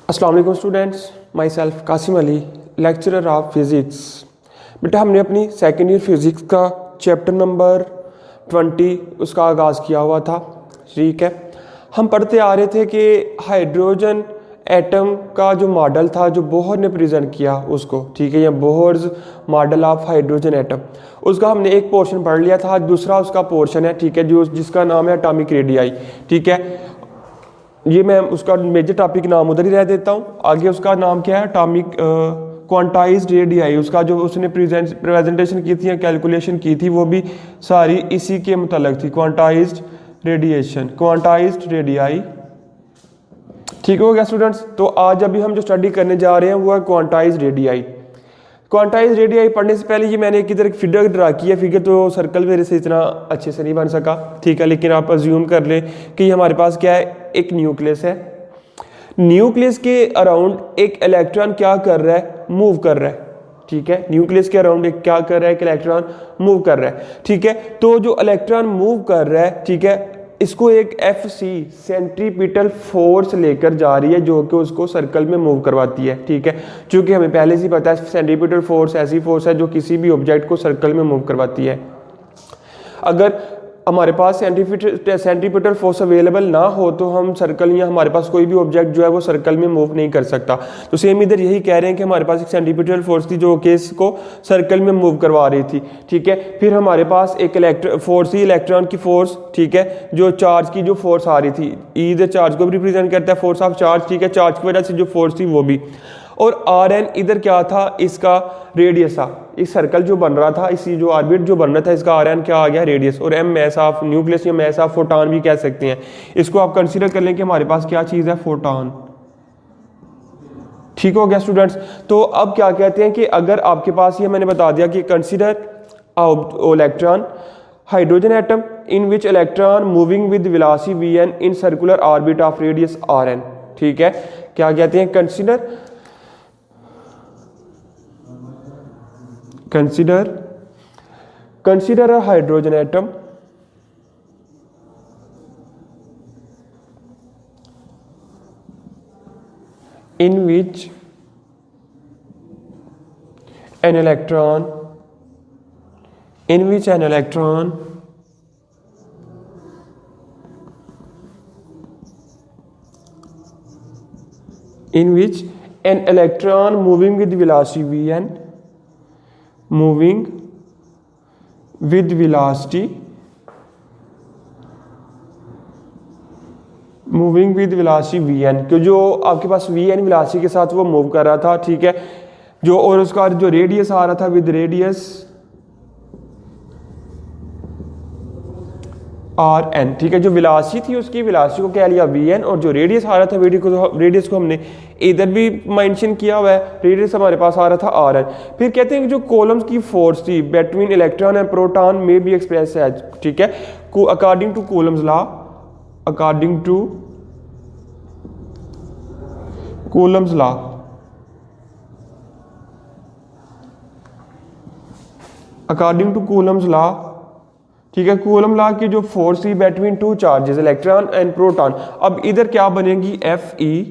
अस्सलाम वालेकुम students, my self Kasim Ali, lecturer of physics. बेटा हमने अपनी सेकेंड ईयर फिज़िक्स का चैप्टर नंबर 20 उसका आगाज़ किया हुआ था। ठीक है, हम पढ़ते आ रहे थे कि हाइड्रोजन एटम का जो मॉडल था जो बोहर ने प्रेजेंट किया उसको, ठीक है, या Bohr's model of hydrogen atom, उसका हमने एक पोर्शन पढ़ लिया था। दूसरा उसका पोर्शन है, ठीक है, जो जिसका नाम है एटॉमिक रेडियाई। ठीक है, ये मैं उसका मेजर टॉपिक नाम उधर ही रह देता हूँ। आगे उसका नाम क्या है, एटॉमिक क्वांटाइज्ड रेडियाई। उसका जो उसने प्रेजेंटेशन की थी या कैलकुलेशन की थी वो भी सारी इसी के मुताल्लिक थी, क्वांटाइज्ड रेडिएशन, क्वांटाइज्ड रेडियाई। ठीक हो गया स्टूडेंट्स। तो आज अभी हम जो स्टडी करने जा रहे हैं वो है क्वांटाइज्ड रेडियाई। क्वांटाइज रेडियाई पढ़ने से पहले ये मैंने एक इधर फिगर ड्रा किया। फिगर तो सर्कल मेरे से इतना अच्छे से नहीं बन सका, ठीक है, लेकिन आप अज्यूम कर लें कि हमारे पास क्या है, एक न्यूक्लियस है। न्यूक्लियस के अराउंड एक इलेक्ट्रॉन क्या कर रहा है, मूव कर रहा है। ठीक है, न्यूक्लियस के अराउंड एक क्या कर रहा है, एक इलेक्ट्रॉन मूव कर रहा है। ठीक है, तो जो इलेक्ट्रॉन मूव कर रहा है, ठीक है, इसको एक FC सेंट्रीपिटल फोर्स लेकर जा रही है जो कि उसको सर्कल में मूव करवाती है। ठीक है, क्योंकि हमें पहले से पता है सेंट्रीपिटल फोर्स ऐसी फोर्स है जो किसी भी ऑब्जेक्ट को सर्कल में मूव करवाती है। अगर हमारे पास सेंट्रीपिटल फोर्स अवेलेबल ना हो तो हम सर्कल या हमारे पास कोई भी ऑब्जेक्ट जो है वो सर्कल में मूव नहीं कर सकता। तो सेम इधर यही कह रहे हैं कि हमारे पास एक सेंट्रीपिटल फोर्स थी जो कि इसको सर्कल में मूव करवा रही थी। ठीक है, फिर हमारे पास एक फोर्स थी, इलेक्ट्रॉन की फोर्स, ठीक है, जो चार्ज की जो फोर्स आ रही थी, इधर चार्ज को भी रिप्रेजेंट करता है, फोर्स ऑफ चार्ज। ठीक है, चार्ज की वजह से जो फोर्स थी वो भी। और Rn इधर क्या था, इसका रेडियस था, इस सर्कल जो बन रहा था, इसी जो ऑर्बिट जो बन रहा था, इसका Rn क्या आ गया, रेडियस। और M मैस ऑफ न्यूक्लियस या मैस ऑफ फोटॉन भी कह सकते हैं इसको। आप कंसीडर कर लें कि हमारे पास क्या चीज़ है, फोटॉन। ठीक हो गया स्टूडेंट्स। तो अब क्या कहते हैं कि अगर आपके पास, ये मैंने बता दिया कि consider electron hydrogen atom in which electron moving with velocity Vn in circular orbit of radius Rn। ठीक है, क्या कहते हैं, consider a hydrogen atom in which an electron moving with velocity Vn, moving with velocity Vn, कि जो आपके पास Vn velocity के साथ वो मूव कर रहा था। ठीक है, जो और उसका जो रेडियस आ रहा था विद रेडियस Rn। ठीक है, जो वेलोसिटी थी उसकी वेलोसिटी को क्या लिया, Vn, और जो रेडियस आ रहा था रेडियस को हमने इधर भी मेंशन किया हुआ है, रेडियस हमारे पास आ रहा था Rn। फिर कहते हैं कि जो कॉलम्स की फोर्स थी बिटवीन इलेक्ट्रॉन एंड प्रोटॉन में भी एक्सप्रेस है। ठीक है, according to Coulomb's law, according to Coulomb's law, ठीक है, कूलम लॉ की जो फोर्स थी between two charges electron and proton. अब इधर क्या बनेगी, Fe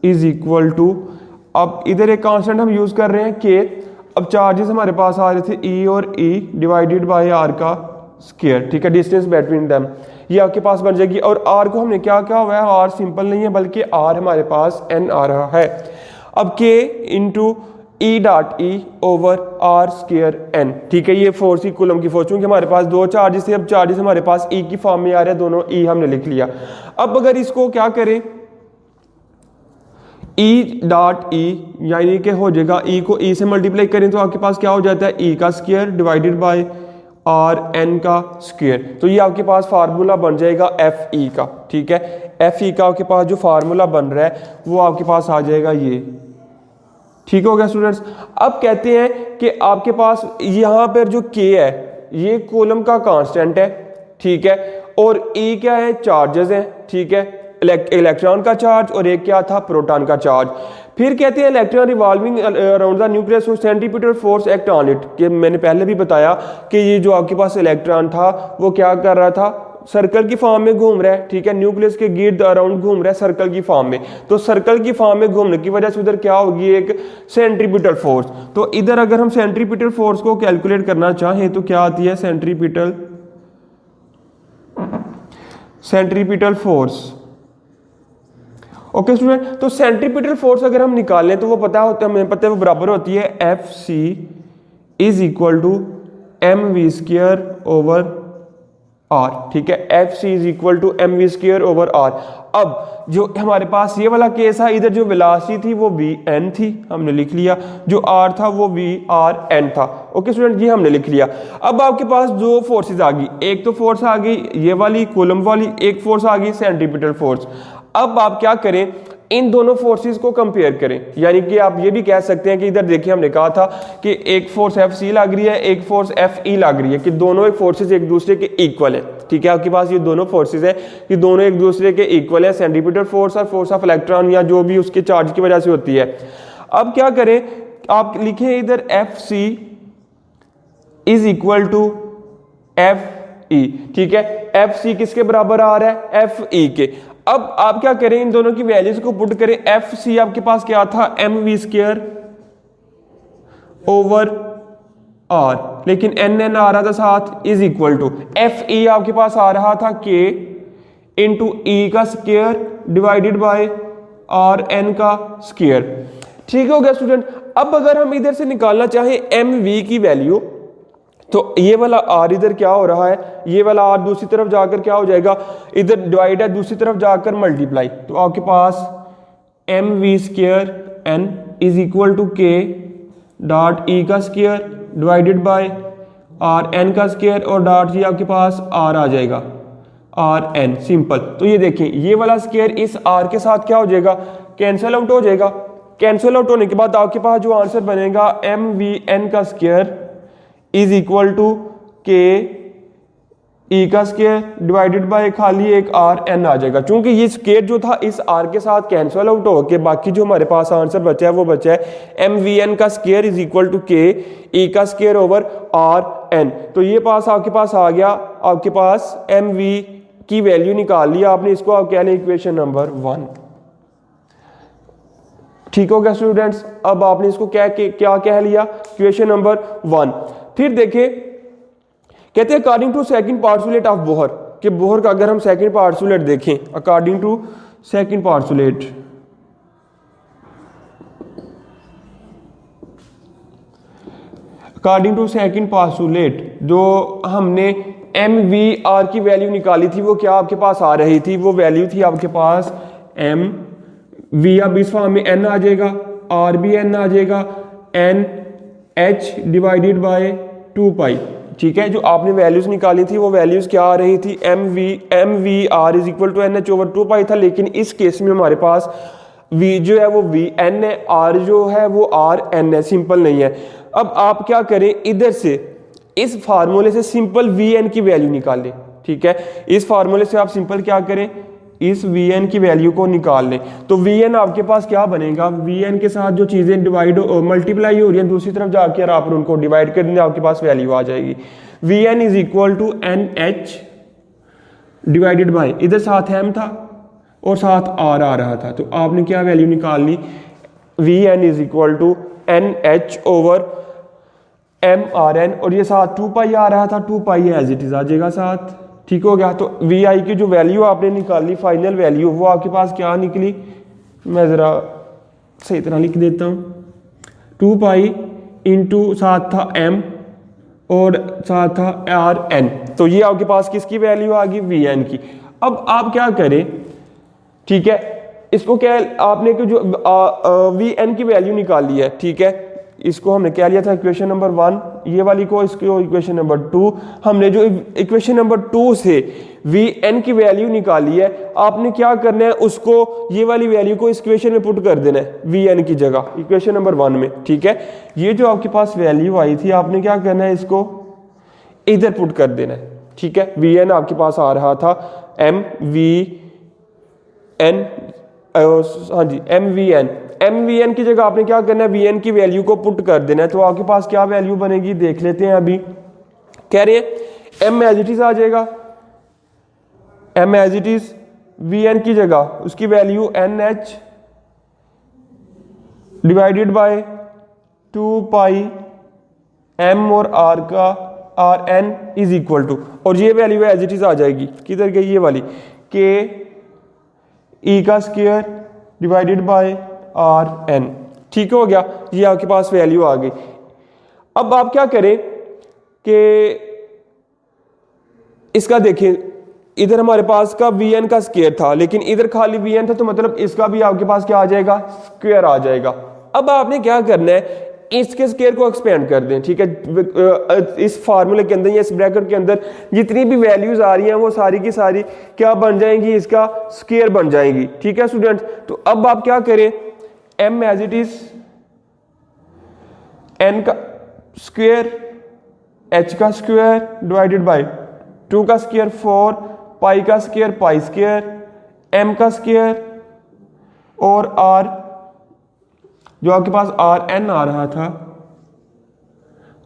इज इक्वल टू, अब इधर एक कांस्टेंट हम यूज कर रहे हैं K। अब चार्जेस हमारे पास आ रहे थे E और E डिवाइडेड बाय R का स्क्वायर। ठीक है, डिस्टेंस बिटवीन देम ये आपके पास बन जाएगी। और R को हमने क्या क्या हुआ है, R सिंपल नहीं है बल्कि R हमारे पास N आ रहा है। अब K into E dot E over R square N। ठीक है, ये फोर्स ही कूलम की फोर्स, क्योंकि हमारे पास दो चार्जेस थे, अब चार्जेस हमारे पास E की फॉर्म में आ रहे हैं, दोनों E हमने लिख लिया। अब अगर इसको क्या करें, E डॉट E यानी कि हो जाएगा, E को E से मल्टीप्लाई करें तो आपके पास क्या हो जाता है, E का स्क्वायर डिवाइडेड बाय Rn का स्क्वायर। तो ये आपके पास फार्मूला बन जाएगा Fe का। ठीक है, Fe का आपके पास जो फार्मूला बन रहा है वो आपके पास आ जाएगा ये। ठीक हो गया स्टूडेंट्स। अब कहते हैं कि आपके पास यहाँ पर जो K है ये कूलम का कांस्टेंट है। ठीक है, और E क्या है, चार्जेस हैं। ठीक है, इलेक्ट्रॉन का चार्ज, और एक क्या था, प्रोटॉन का चार्ज। फिर कहते हैं electron revolving around the nucleus centripetal force act on it, कि मैंने पहले भी बताया कि ये जो आपके पास इलेक्ट्रॉन था वो क्या कर रहा था, सर्कल की फॉर्म में घूम रहा है, ठीक है, न्यूक्लियस के गिर्द अराउंड घूम रहा है सर्कल की फॉर्म में। तो सर्कल की फॉर्म में घूमने की वजह से उधर क्या होगी, एक सेंट्रीपिटल फोर्स। तो इधर अगर हम सेंट्रीपिटल फोर्स को कैलकुलेट करना चाहें तो क्या आती है, सेंट्रीपिटल फोर्स। ओके स्टूडेंट, तो सेंट्रीपिटल फोर्स अगर हम निकालें तो वो पता होता है, हमें पता है वो बराबर होती है Fc is equal to mv² r, ठीक है, Fc is equal to mv² r। अब जो हमारे पास ये वाला केस है, इधर जो वेलोसिटी थी वो vn थी, हमने लिख लिया, जो r था वो vrn था। ओके स्टूडेंट, ये हमने लिख लिया। अब आपके पास दो फोर्सेस आ गई, एक तो फोर्स आ गई ये वाली कूलम वाली, एक फोर्स आ गई सेंट्रीपिटल फोर्स। अब आप क्या करें, इन दोनों फोर्सेस को कंपेयर करें, यानी कि आप ये भी कह सकते हैं कि इधर देखिए हमने कहा था कि एक फोर्स Fc लग रही है, एक फोर्स Fe लग रही है, कि दोनों फोर्सेस एक दूसरे के इक्वल है, ठीक है। आपके पास ये दोनों फोर्सेस है कि दोनों एक दूसरे के इक्वल है, सेंट्रीपिटल फोर्स और फोर्स ऑफ इलेक्ट्रॉन या जो भी उसके चार्ज की वजह से होती है। अब क्या करें, आप लिखें इधर Fc is equal to Fe, ठीक है, Fc किसके बराबर आ रहा है, Fe के। अब आप क्या करें, इन दोनों की वैल्यूज को पुट करें। Fc आपके पास क्या था, mv² ओवर r, लेकिन nn आ रहा था साथ, इज इक्वल टू Fe आपके पास आ रहा था k इंटू ई का square divided by are N का स्क्वायर। ठीक हो गया स्टूडेंट। अब अगर हम इधर से निकालना चाहें mv की वैल्यू, तो ये वाला r इधर क्या हो रहा है, ये वाला r दूसरी तरफ जाकर क्या हो जाएगा, इधर डिवाइड है, दूसरी तरफ जाकर मल्टीप्लाई, तो आपके पास mv² n is equal to k dot E का square divided by are N का स्क्वायर और डॉट ये आपके पास r आ जाएगा आर एन, सिंपल। तो ये देखें, ये वाला स्क्वायर इस r के साथ क्या हो जाएगा, कैंसिल आउट हो जाएगा। कैंसिल आउट होने के बाद आपके पास जो आंसर बनेगा mvn का स्क्वायर इज इक्वल टू के ई का स्क्वायर डिवाइडेड बाय खाली एक आर एन आ जाएगा। चूंकि ये स्क्वायर जो था इस आर के साथ कैंसिल आउट होकर बाकी जो हमारे पास आंसर बचा है वो बचा है mvn का स्क्वायर इज इक्वल टू के ई का स्क्वायर ओवर आर एन। तो ये पास आपके पास आ गया, आपके पास mv की वैल्यू निकाल लिया आपने, इसको आप कह लें इक्वेशन नंबर 1। ठीक हो गया स्टूडेंट्स। अब आपने इसको क्या कह लिया, इक्वेशन नंबर 1। फिर देखें, कहते हैं according to second postulate of Bohr, कि बोहर का अगर हम सेकंड पार्सुलेट देखें, according to second postulate, according to second postulate जो हमने mvr की वैल्यू निकाली थी वो क्या आपके पास आ रही थी, वो वैल्यू थी आपके पास v, अब इस फॉर्म में n आ जाएगा, r भी n आ जाएगा, n h divided by 2 pi. ठीक है, जो आपने वैल्यूज निकाली थी वो वैल्यूज क्या आ रही थी, mvr is equal to n h over 2 pi था, लेकिन इस केस में हमारे पास v जो है वो vn है, r जो है वो rn है, सिंपल नहीं है। अब आप क्या करें, इधर से इस फार्मूले से सिंपल vn की वैल्यू निकालें। ठीक है, इस फार्मूले से आप सिंपल क्या करें, इस vn की वैल्यू को निकाल लें। तो vn आपके पास क्या बनेगा, vn के साथ जो चीजें डिवाइड मल्टीप्लाई हो रही है दूसरी तरफ जाकर आप उनको डिवाइड कर देंगे, आपके पास वैल्यू आ जाएगी। vn is equal to n h divided by, इधर साथ m था और साथ r आ रहा था, तो आपने क्या वैल्यू निकाल ली, vn is equal to n h over m r n, और ये साथ 2 पाई आ रहा था, 2 पाई एज इट इज आ जाएगा साथ। ठीक हो गया। तो वी आई की जो वैल्यू आपने निकाली फाइनल वैल्यू, वो आपके पास क्या निकली, मैं ज़रा सही तरह लिख देता हूँ, 2 पाई इंटू साथ था m और साथ था आर एन, तो ये आपके पास किसकी वैल्यू आ गई, वी एन की। अब आप क्या करें, ठीक है, इसको क्या आपने जो वी एन की वैल्यू निकाली है, ठीक है, इसको हमने क्या लिया था इक्वेशन नंबर 1, ये वाली को इसको इक्वेशन नंबर 2, हमने जो इक्वेशन नंबर 2 से vn की वैल्यू निकाली है, आपने क्या करना है, उसको ये वाली वैल्यू को इस इक्वेशन में पुट कर देना है vn की जगह इक्वेशन नंबर 1 में। ठीक है, ये जो आपके पास वैल्यू आई थी आपने क्या करना है, इसको इधर पुट कर देना है। ठीक है, vn आपके पास आ रहा था mvn, हाँ जी mvn की जगह आपने क्या करना है, vn की वैल्यू को पुट कर देना है। तो आपके पास क्या वैल्यू बनेगी देख लेते हैं। अभी कह रहे हैं m एज इट इज आ जाएगा, m as it is Vn की जगह उसकी value NH divided by 2 pi m और r का Rn इज इक्वल टू, और ये वैल्यू एज इट इज आ जाएगी किधर गई ये वाली, k e का स्क्वायर डिवाइडेड बाय Rn। ठीक हो गया, ये आपके पास वैल्यू आ गई। अब आप क्या करें कि इसका देखें, इधर हमारे पास का Vn का स्क्वायर था लेकिन इधर खाली Vn था, तो मतलब इसका भी आपके पास क्या आ जाएगा, स्क्वायर आ जाएगा। अब आपने क्या करना है, इसके स्क्वायर को एक्सपेंड कर दें। ठीक है, इस फार्मूले के अंदर या इस ब्रैकेट के अंदर जितनी भी वैल्यूज आ रही हैं वो सारी की सारी क्या बन जाएंगी, इसका स्क्वायर बन जाएंगी। ठीक है स्टूडेंट्स, तो अब आप क्या करें, m as it is n का स्क्वायर h का स्क्वायर डिवाइडेड बाय 2 का स्क्वायर 4 पाई का स्क्वायर पाई स्क्वायर m का स्क्वायर और r जो आपके पास Rn आ रहा था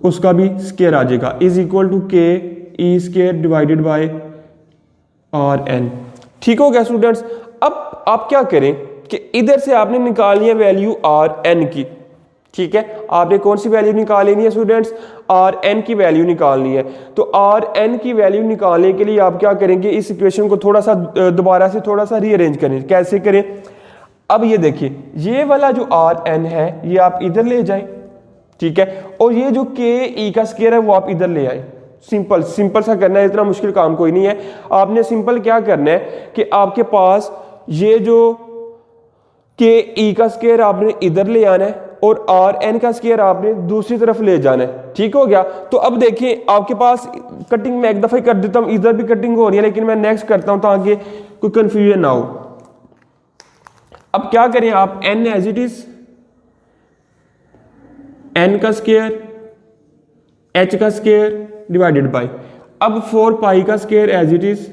उसका भी स्क्वायर आ जाएगा, is equal to k e square divided by Rn। ठीक हो गया स्टूडेंट्स। अब आप क्या करें कि इधर से आपने निकालनी है वैल्यू Rn की। ठीक है, आपने कौन सी वैल्यू निकाल लेनी है स्टूडेंट्स, Rn की वैल्यू निकालनी है। तो Rn की वैल्यू निकालने के लिए आप क्या करेंगे, इस इक्वेशन को थोड़ा सा दोबारा से थोड़ा सा रीअरेंज करें। कैसे करें, अब ये देखिए, ये वाला जो Rn है ये आप इधर ले जाएं। ठीक है, और ये जो k e का स्क्वायर है वो आप इधर ले आए। सिंपल सिंपल सा करना है, इतना मुश्किल काम कोई नहीं है। आपने सिंपल क्या करना है कि आपके पास ये जो k e का स्क्वायर आपने इधर ले आना है और Rn का स्क्वायर आपने दूसरी तरफ ले जाना है। ठीक हो गया, तो अब देखिए आपके पास कटिंग मैं एक दफा ही कर देता हूं, इधर भी कटिंग हो रही है लेकिन मैं नेक्स्ट करता हूं ताकि कोई कंफ्यूजन ना हो। अब क्या करें आप, n as it is n का स्क्वायर h का स्क्वायर डिवाइडेड बाय, अब 4 पाई का square as it is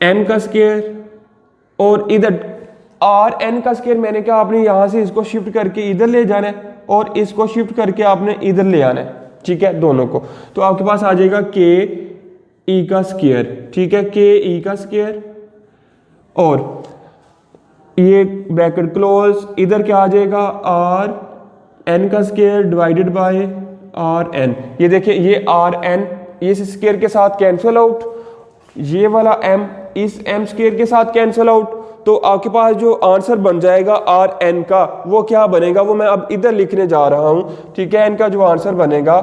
m का स्क्वायर और इधर Rn का स्क्वायर मैंने कहा आपने यहां से इसको शिफ्ट करके इधर ले जाना है और इसको शिफ्ट करके आपने इधर ले आना है। ठीक है, दोनों को, तो आपके पास आ जाएगा k e का स्क्वायर। ठीक है, k e का स्क्वायर और ये ब्रैकेट क्लोज, इधर क्या आ जाएगा Rn का स्क्वायर डिवाइडेड बाय Rn। ये देखिए ये Rn इस स्क्वायर के साथ कैंसिल आउट, ये वाला m इस m स्क्वायर के साथ कैंसिल आउट, तो आपके पास जो आंसर बन जाएगा Rn का वो क्या बनेगा, वो मैं अब इधर लिखने जा रहा हूं। ठीक है, n का जो आंसर बनेगा,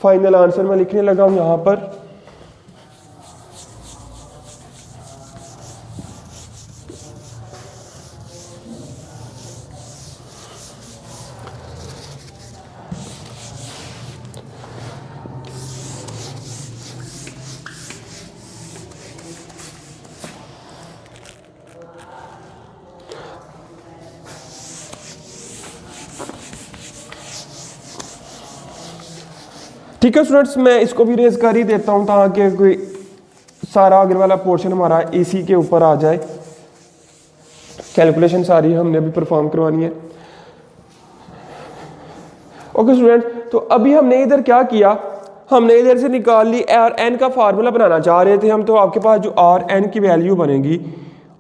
फाइनल आंसर मैं लिखने लगा हूं यहां पर। ठीक है स्टूडेंट्स, मैं इसको भी रेज कर ही देता हूं ताकि कोई सारा आगे वाला पोर्शन हमारा इसी के ऊपर आ जाए। कैलकुलेशन सारी हमने अभी परफॉर्म करवानी है। ओके स्टूडेंट, तो अभी हमने इधर क्या किया, हमने इधर से निकाल ली Rn का फार्मूला बनाना चाह रहे थे हम, तो आपके पास जो Rn की वैल्यू बनेगी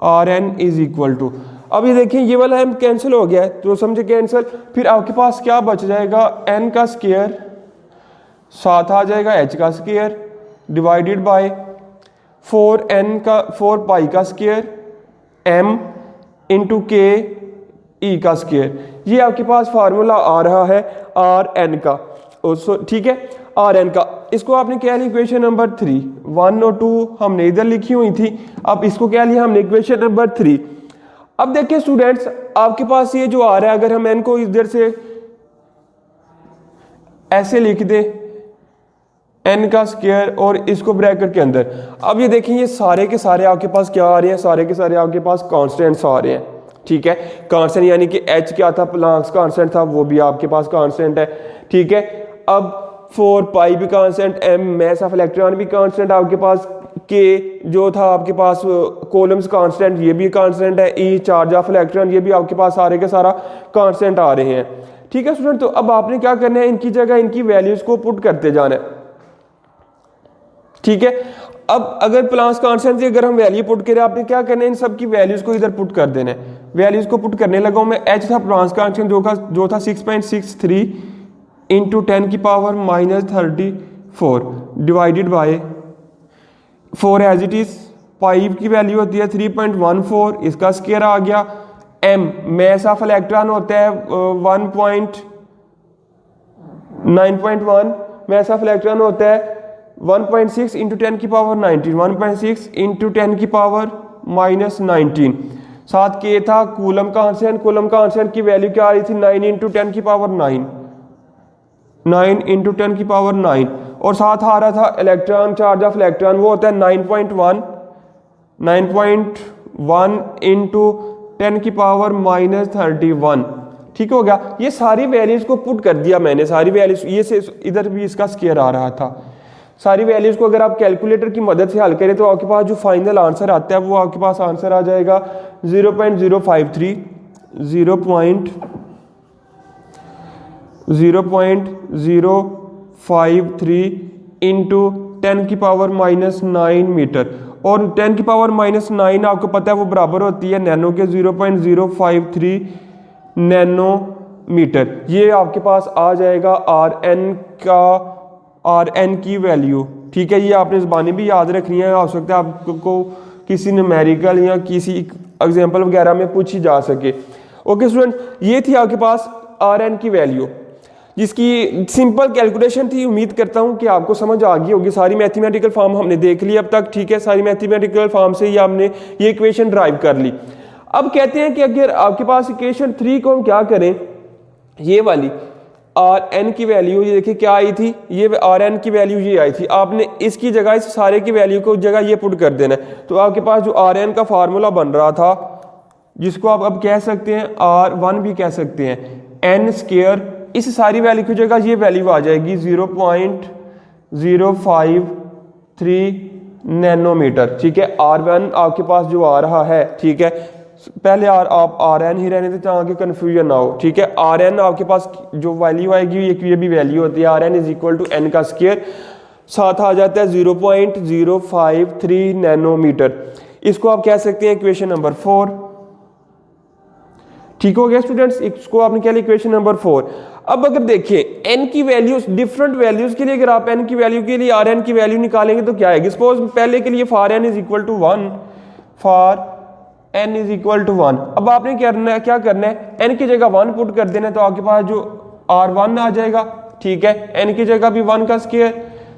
Rn इज इक्वल टू, अब ये देखिए ये वाला m कैंसिल हो गया है तो समझे कैंसिल, फिर आपके पास क्या बच जाएगा, n का स्क्वायर साथ आ जाएगा h का स्क्वायर डिवाइडेड बाय 4 पाई का स्क्वायर m इंटू के ई का स्क्वायर। ये आपके पास फार्मूला आ रहा है Rn का। ठीक है, Rn का, इसको आपने क्या लिया, इक्वेशन नंबर 3, 1 और 2 हमने इधर लिखी हुई थी, अब इसको क्या लिया हमने, इक्वेशन नंबर 3। अब देखिए स्टूडेंट्स, आपके पास ये जो आ रहा है, अगर हम n को इधर से ऐसे लिख दे n का स्क्वायर और इसको ब्रैकेट के अंदर, अब ये देखिए ये सारे के सारे आपके पास क्या आ रहे हैं, सारे के सारे आपके पास कांस्टेंट्स आ रहे हैं। ठीक है, कांस्टेंट यानी कि h क्या था, प्लांक्स कांस्टेंट था, वो भी आपके पास कांस्टेंट है। ठीक है, अब 4 पाई भी constant, m mass of electron भी कांस्टेंट आपके पास, k जो था आपके पास कॉलम्स कांस्टेंट, ये भी कांस्टेंट है, e चार्ज ऑफ इलेक्ट्रॉन, ये भी आपके पास सारे के सारा कांस्टेंट आ रहे हैं। ठीक है स्टूडेंट, तो अब आपने क्या करना है, इनकी जगह इनकी वैल्यूज को पुट करते जाना है। ठीक है। अब अगर प्लांक्स कांस्टेंट की अगर हम वैल्यू पुट करें, आपने क्या करना है, इन सब की वैल्यूज को इधर पुट कर देना है। वैल्यूज को पुट करने लगा हूं मैं। एच था प्लांक्स कांस्टेंट जो था 6.63 इंटू 10 की power -34 divided by 4 as it is. Pi की वैल्यू होती है 3.14, इसका स्क्वायर आ गया। एम मैस ऑफ इलेक्ट्रॉन होता है 9.1, मैस ऑफ इलेक्ट्रॉन होता है 1.6 इंटू 10 की पावर 19, 1.6 इंटू 10 की पावर -19। साथ के था कूलम कांस्टेंट, कूलम कांस्टेंट की वैल्यू क्या आ रही थी, 9 इंटू 10 की पावर 9, 9 इंटू 10 की पावर 9। और साथ आ रहा था इलेक्ट्रॉन, चार्ज ऑफ इलेक्ट्रॉन, वो होता है 9.1 इंटू 10 की पावर -31। ठीक हो गया। ये सारी वैल्यूज को पुट कर दिया मैंने, सारी वैल्यूज, ये से इधर भी इसका स्क्वायर आ रहा था। सारी वैल्यूज को अगर आप कैलकुलेटर की मदद से हल करें तो आपके पास जो फाइनल आंसर आता है वो आपके पास आंसर आ जाएगा 0.053 इंटू 10 की पावर -9 मीटर। और 10 की पावर -9 आपको पता है वो बराबर होती है नैनो के 0.053 नैनोमीटर। ये आपके पास आ जाएगा आर एन की वैल्यू। ठीक है, ये आपने ज़बानी भी याद रखनी है, हो सकता है आपको किसी न्यूमेरिकल या किसी एग्जाम्पल वगैरह में पूछी जा सके। ओके स्टूडेंट, ये थी आपके पास आर एन की वैल्यू, जिसकी सिंपल कैलकुलेशन थी। उम्मीद करता हूँ कि आपको समझ आ गई होगी। सारी मैथमेटिकल फॉर्म हमने देख ली अब तक। ठीक है, सारी मैथमेटिकल फॉर्म से ही हमने ये इक्वेशन ड्राइव कर ली। अब कहते हैं कि अगर आपके पास इक्वेशन 3 को हम क्या करें, ये वाली आर एन की वैल्यू, ये देखिए क्या आई थी, ये आर एन की वैल्यू ये आई थी। आपने इसकी जगह इस सारे की वैल्यू को जगह ये पुट कर देना है। तो आपके पास जो आर एन का फार्मूला बन रहा था, जिसको आप अब कह सकते हैं R1 भी कह सकते हैं, एन स्क्वायर, इस सारी वैल्यू की जगह ये वैल्यू आ जाएगी 0.053 नैनोमीटर। ठीक है, R1 आपके पास जो आ रहा है, ठीक है, पहले आप RN ही रहने देते ताकि कंफ्यूजन ना हो। ठीक है, RN आपके पास जो वैल्यू आएगी ये भी वैल्यू होती है, RN is equal to n का स्क्वायर, साथ आ जाता है 0.053 नैनोमीटर। इसको आप कह सकते हैं इक्वेशन नंबर 4। ठीक हो गया स्टूडेंट्स, इसको आपने क्या लिया, इक्वेशन नंबर 4। अब अगर देखें n की वैल्यूज, डिफरेंट वैल्यूज के लिए अगर आप n की वैल्यू के लिए Rn की वैल्यू निकालेंगे तो क्या आएगी। सपोज पहले के लिए for n is equal to 1, for n is equal to 1। अब आपने क्या करना है, n की जगह 1 पुट कर देना है, तो आपके पास जो R1 आ जाएगा। ठीक है, n की जगह भी 1 का स्क्वायर,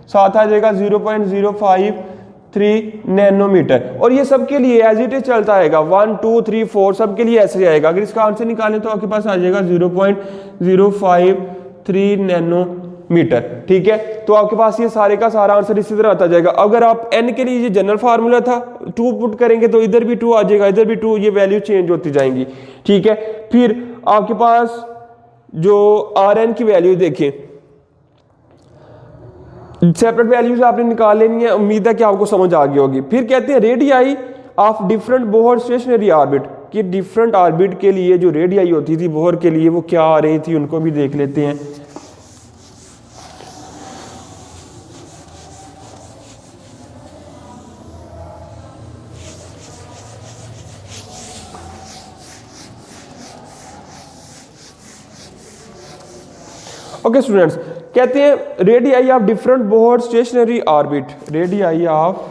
साथ आ जाएगा 0.053 नैनोमीटर। और ये सबके लिए एज इट इज चलता आएगा, 1 2 3 4 सबके लिए ऐसे आएगा। अगर इसका आंसर निकालें तो आपके पास आ जाएगा 0.053 नैनोमीटर। ठीक है, तो आपके पास ये सारे का सारा आंसर इसी तरह आता जाएगा। अगर आप n के लिए ये जनरल फार्मूला था 2 पुट करेंगे तो इधर भी 2 आ जाएगा, इधर भी 2, ये वैल्यू चेंज होती जाएंगी। ठीक है, फिर आपके पास जो Rn की वैल्यू देखें, सेपरेट वैल्यूज आपने निकाल लेनी है। उम्मीद है कि आपको समझ आ गई होगी। फिर कहते हैं radii of different Bohr stationary orbit, कि डिफरेंट ऑर्बिट के लिए जो रेडियाई होती थी बोहर के लिए वो क्या आ रही थी, उनको भी देख लेते हैं। ओके स्टूडेंट्स, कहते हैं radii of different Bohr stationary orbit, radii of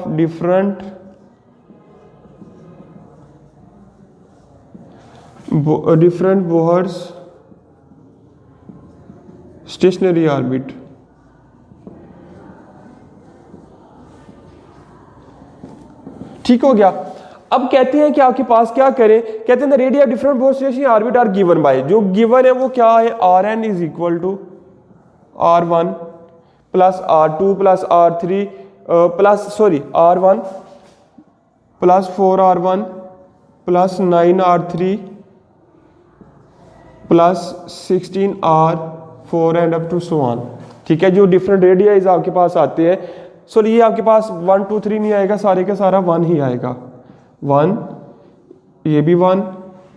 different Bohr's stationery orbit. ठीक हो गया। अब कहते हैं कि आपके पास क्या करें, कहते हैं radii different Bohr stationary orbit are given by, जो गिवन है वो क्या है, Rn is equal to R1 plus R2 plus R3 R1 plus 4R1 plus 9R3 plus 16R4 and up to so on. ठीक है, जो डिफरेंट रेडियाइज आपके पास आते हैं, सो ये आपके पास 1 2 3 नहीं आएगा, सारे का सारा 1 ही आएगा, 1, ये भी 1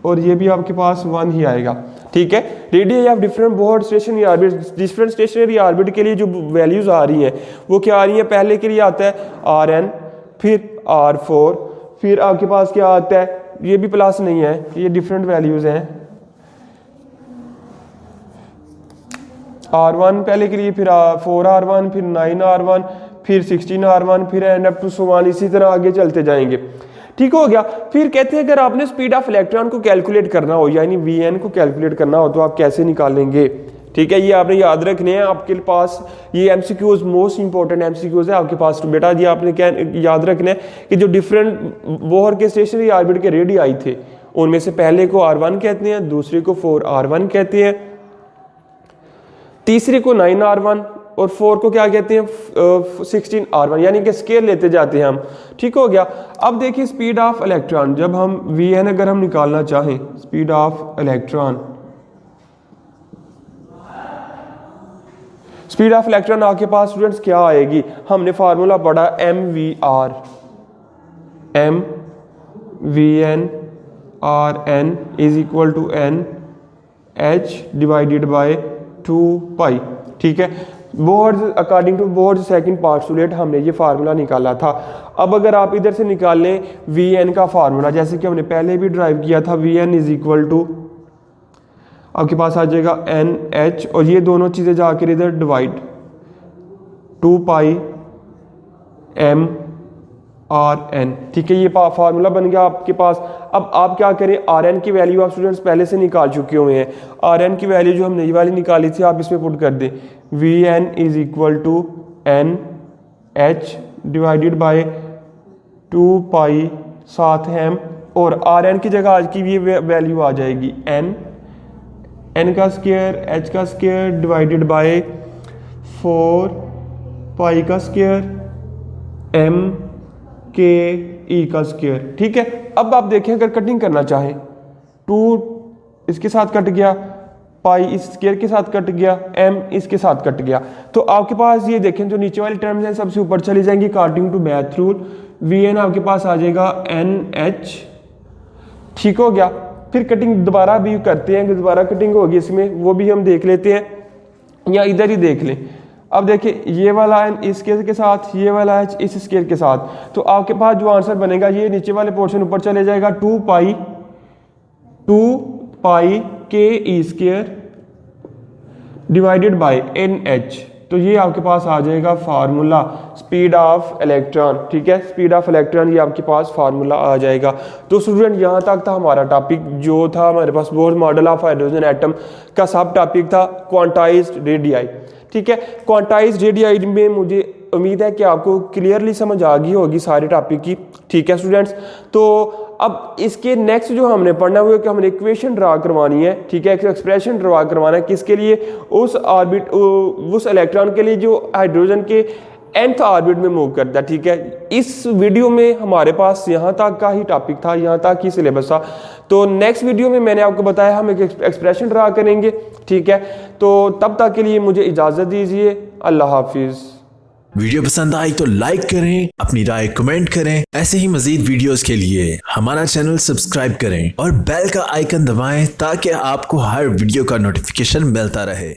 और ये भी आपके पास 1 ही आएगा। ठीक है। Radius of different Bohr stationary orbit, different stationery orbit के लिए जो वैल्यूज आ रही हैं वो क्या आ रही हैं, पहले के लिए आता है Rn, फिर R4, फिर आपके पास क्या आता है, ये भी प्लस नहीं है, ये डिफरेंट वैल्यूज हैं, R1 पहले के लिए, फिर 4R1, फिर 9R1, फिर 16R1, फिर and up to so on, इसी तरह आगे चलते जाएंगे। ठीक हो गया। फिर कहते हैं अगर आपने स्पीड ऑफ इलेक्ट्रॉन को कैलकुलेट करना हो, यानी Vn को कैलकुलेट करना हो, तो आप कैसे निकालेंगे। ठीक है, ये आपने याद रखने हैं, आपके पास ये एमसीक्यूज मोस्ट इंपॉर्टेंट एमसीक्यूज है आपके पास। तो बेटा जी आपने क्या याद रखना है कि जो डिफरेंट बोहर के स्टेशनरी ऑर्बिट के रेडियाई थे उनमें से पहले को R1 कहते हैं, दूसरे को 4R1 कहते हैं, तीसरे को 9R1 और 4 को क्या कहते हैं 16R1, यानी कि स्केल लेते जाते हैं हम। ठीक हो गया। अब देखिए स्पीड ऑफ इलेक्ट्रॉन, जब हम Vn अगर हम निकालना चाहें, speed of electron, speed of electron आपके पास स्टूडेंट्स क्या आएगी, हमने फार्मूला पढ़ा mvr, mvn rn is equal to n h divided by 2 pi. ठीक है, Bohr according to Bohr second postulate हमने ये फार्मूला निकाला था। अब अगर आप इधर से निकाल लें Vn का फार्मूला, जैसे कि हमने पहले भी ड्राइव किया था, Vn इज इक्वल टू आपके पास आ जाएगा NH, और ये दोनों चीज़ें जाकर इधर डिवाइड 2 पाई m Rn। ठीक है, ये फार्मूला बन गया आपके पास। अब आप क्या करें, Rn की वैल्यू आप स्टूडेंट्स पहले से निकाल चुके हुए हैं, Rn की वैल्यू जो हमने ये वाली निकाली थी आप इसमें पुट कर दें, Vn is equal to NH divided by 2 pi साथ m, और Rn की जगह आज की ये वैल्यू आ जाएगी n का स्क्वायर h का स्क्वायर डिवाइडेड बाय 4 पाई का स्क्वायर m के ई का स्क्वायर। ठीक है, अब आप देखें अगर कटिंग करना चाहें, 2 इसके साथ कट गया, पाई इस स्क्वायर के साथ कट गया, m इसके साथ कट गया, तो आपके पास ये देखें जो नीचे वाली टर्म्स हैं सबसे ऊपर चली जाएंगी according to math rule. Vn आपके पास आ जाएगा NH। ठीक हो गया। फिर कटिंग दोबारा भी करते हैं, दोबारा कटिंग होगी इसमें, वो भी हम देख लेते हैं, या इधर ही देख लें। अब देखिए ये वाला n इस स्केयर के साथ, ये वाला h इस स्केयर के साथ, तो आपके पास जो आंसर बनेगा ये नीचे वाले पोर्शन ऊपर चले जाएगा, 2 पाई के E square divided by NH। तो ये आपके पास आ जाएगा फार्मूला स्पीड ऑफ इलेक्ट्रॉन। ठीक है, स्पीड ऑफ इलेक्ट्रॉन ये आपके पास फार्मूला आ जाएगा। तो स्टूडेंट यहाँ तक था हमारा टॉपिक, जो था हमारे पास Bohr model of hydrogen atom का सब टॉपिक था क्वांटाइज्ड रेडियाई। ठीक है, क्वांटाइज्ड रेडियाई में मुझे उम्मीद है कि आपको क्लियरली समझ आ गई होगी सारे टॉपिक की। ठीक है स्टूडेंट्स, तो अब इसके नेक्स्ट जो हमने पढ़ना हुआ है कि हमने इक्वेशन ड्रा करवानी है। ठीक है, एक एक्सप्रेशन ड्रा करवाना है, किसके लिए, उस ऑर्बिट उस इलेक्ट्रॉन के लिए जो हाइड्रोजन के nth ऑर्बिट में मूव करता है। ठीक है, इस वीडियो में हमारे पास यहाँ तक का ही टॉपिक था, यहाँ तक ही सिलेबस था। तो नेक्स्ट वीडियो में मैंने आपको बताया हम एक एक्सप्रेशन ड्रा करेंगे। ठीक है, तो तब तक के लिए मुझे इजाज़त दीजिए, अल्लाह हाफिज़। वीडियो पसंद आई तो लाइक करें, अपनी राय कमेंट करें। ऐसे ही मजीद वीडियोस के लिए हमारा चैनल सब्सक्राइब करें और बेल का आइकन दबाएं ताकि आपको हर वीडियो का नोटिफिकेशन मिलता रहे।